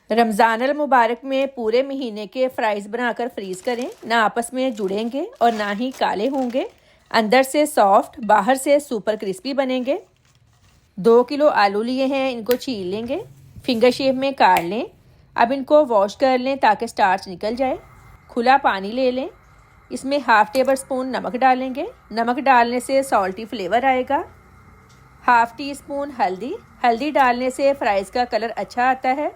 रमज़ान अल मुबारक में पूरे महीने के फ़्राइज़ बनाकर फ्रीज़ करें। ना आपस में जुड़ेंगे और ना ही काले होंगे। अंदर से सॉफ्ट, बाहर से सुपर क्रिस्पी बनेंगे। 2 किलो आलू लिए हैं, इनको छील लेंगे, फिंगर शेप में काट लें। अब इनको वॉश कर लें ताकि स्टार्च निकल जाए। खुला पानी ले लें, इसमें हाफ़ टेबल स्पून नमक डालेंगे। नमक डालने से सॉल्टी फ्लेवर आएगा। हाफ़ टी स्पून हल्दी, हल्दी डालने से फ़्राइज़ का कलर अच्छा आता है।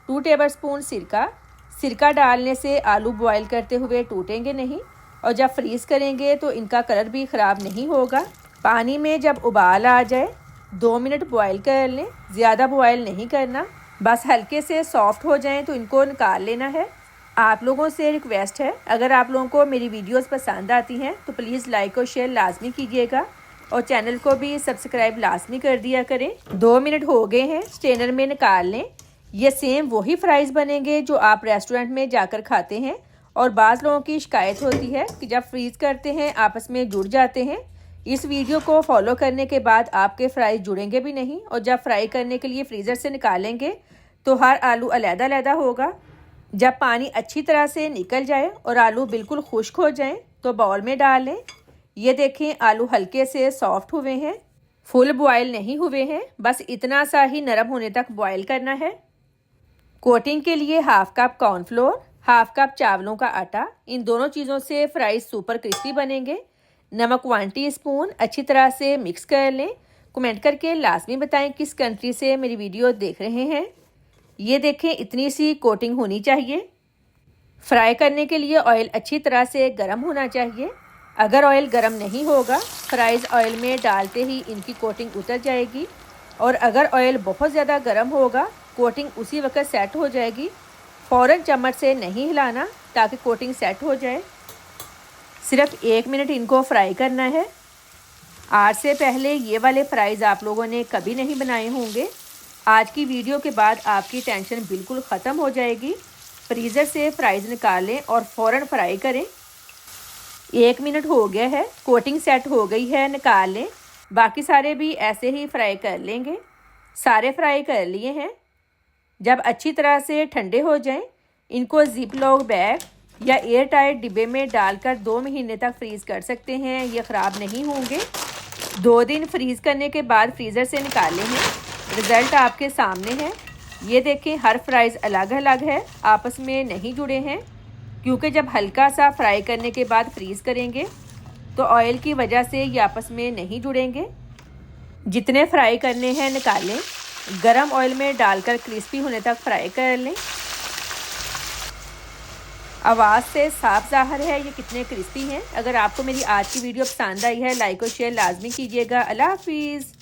2 टेबल स्पून सिरका, सिरका डालने से आलू बॉयल करते हुए टूटेंगे नहीं और जब फ्रीज़ करेंगे तो इनका कलर भी ख़राब नहीं होगा। पानी में जब उबाल आ जाए 2 मिनट बॉयल कर लें, ज़्यादा बॉयल नहीं करना, बस हल्के से सॉफ्ट हो जाएं तो इनको निकाल लेना है। आप लोगों से रिक्वेस्ट है, अगर आप लोगों को मेरी वीडियोस पसंद आती हैं तो प्लीज़ लाइक और शेयर लाजमी कीजिएगा और चैनल को भी सब्सक्राइब लाजमी कर दिया करें। 2 मिनट हो गए हैं, स्ट्रेनर में निकाल लें। ये सेम वही फ़्राइज़ बनेंगे जो आप रेस्टोरेंट में जाकर खाते हैं। और बाज़ लोगों की शिकायत होती है कि जब फ्रीज़ करते हैं आपस में जुड़ जाते हैं। इस वीडियो को फॉलो करने के बाद आपके फ़्राइज़ जुड़ेंगे भी नहीं और जब फ्राई करने के लिए फ्रीज़र से निकालेंगे तो हर आलू अलग-अलग होगा। जब पानी अच्छी तरह से निकल जाए और आलू बिल्कुल खुश्क हो जाएं तो बाउल में डाल लें। ये देखें, आलू हल्के से सॉफ्ट हुए हैं, फुल बॉयल नहीं हुए हैं, बस इतना सा ही नरम होने तक बॉयल करना है। कोटिंग के लिए half cup cornflour, half cup चावलों का आटा, इन दोनों चीज़ों से फ्राइज़ सुपर क्रिस्पी बनेंगे। नमक 1 टीस्पून, अच्छी तरह से मिक्स कर लें। कमेंट करके लाजमी बताएं किस कंट्री से मेरी वीडियो देख रहे हैं। ये देखें, इतनी सी कोटिंग होनी चाहिए। फ्राई करने के लिए ऑयल अच्छी तरह से गर्म होना चाहिए। अगर ऑयल गर्म नहीं होगा, फ्राइज़ ऑयल में डालते ही इनकी कोटिंग उतर जाएगी और अगर ऑयल बहुत ज़्यादा गर्म होगा कोटिंग उसी वक्त सेट हो जाएगी। फ़ौरन चम्मच से नहीं हिलाना ताकि कोटिंग सेट हो जाए। सिर्फ 1 मिनट इनको फ्राई करना है। आज से पहले ये वाले फ़्राइज़ आप लोगों ने कभी नहीं बनाए होंगे। आज की वीडियो के बाद आपकी टेंशन बिल्कुल ख़त्म हो जाएगी। फ्रीज़र से फ़्राइज़ निकालें और फ़ौरन फ्राई करें। 1 मिनट हो गया है, कोटिंग सेट हो गई है, निकाल लें। बाकी सारे भी ऐसे ही फ्राई कर लेंगे। सारे फ्राई कर लिए हैं। जब अच्छी तरह से ठंडे हो जाएं, इनको ज़िप लॉक बैग या एयर टाइट डिब्बे में डालकर 2 महीने तक फ्रीज़ कर सकते हैं। ये ख़राब नहीं होंगे। 2 दिन फ्रीज़ करने के बाद फ्रीज़र से निकाले हैं। रिज़ल्ट आपके सामने है। ये देखें, हर फ्राइज़ अलग अलग है, आपस में नहीं जुड़े हैं क्योंकि जब हल्का सा फ्राई करने के बाद फ्रीज़ करेंगे तो ऑयल की वजह से ये आपस में नहीं जुड़ेंगे। जितने फ्राई करने हैं निकालें, गरम ऑयल में डालकर क्रिस्पी होने तक फ्राई कर लें। आवाज़ से साफ ज़ाहिर है ये कितने क्रिस्पी हैं। अगर आपको मेरी आज की वीडियो पसंद आई है, लाइक और शेयर लाजमी कीजिएगा। अल्लाह हाफिज़।